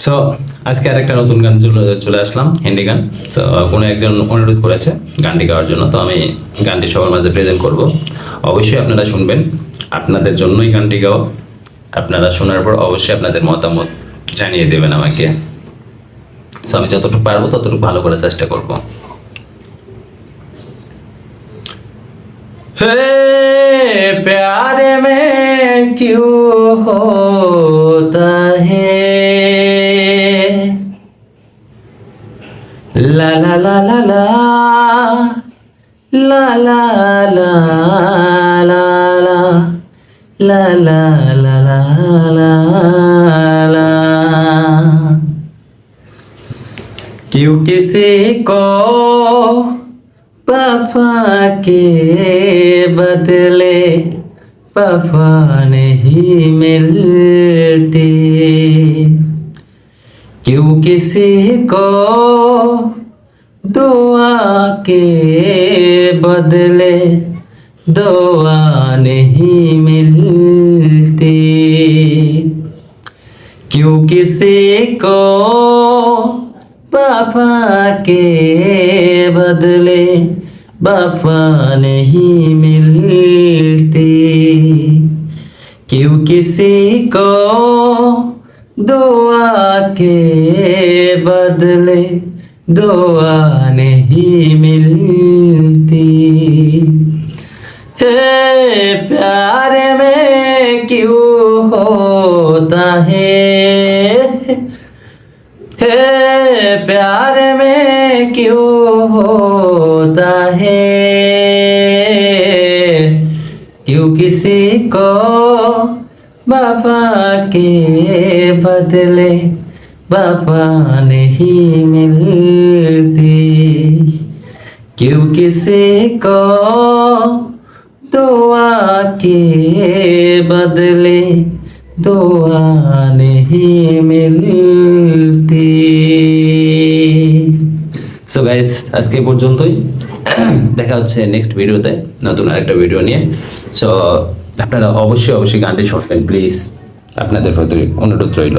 So আজকে আরেকটা নতুন গান চলে আসলাম, হিন্দি গান। তো কোনো একজন অনুরোধ করেছে গানটি গাওয়ার জন্য, তো আমি গানটি সবার মাঝে প্রেজেন্ট করব। অবশ্যই আপনারা শুনবেন, আপনাদের জন্যই গানটি গাওয়া। আপনারা শোনার পর অবশ্যই আপনাদের মতামত জানিয়ে দেবেন আমাকে। সো আমি যতটুকু পারবো ততটুকু ভালো করার চেষ্টা করব। हे प्यार में क्यों होता है ला ला ला ला ला ला ला ला ला ला ला ला ला ला क्यों किसी को वफा के बदले वफा नहीं मिलती, क्यों किसी को दुआ के बदले दुआ नहीं मिलती, क्यों किसी को वफा के बदले वफा नहीं मिलती, क्यों किसी को दुआ के बदले दुआ नहीं मिलती। है प्यार में क्यों होता है प्यार में क्यों होता है, क्यों किसी को वफा के बदले वफा नहीं मिलती, क्यों किसी को दुआ के बदले दुआ नहीं मिलती। সো গাইস, আজকে এই পর্যন্তই। দেখা হচ্ছে নেক্সট ভিডিওতে নতুন আরেকটা ভিডিও নিয়ে। সো আপনারা অবশ্যই গানটি শুনবেন প্লিজ, আপনাদের প্রতি অনুরোধ রইল।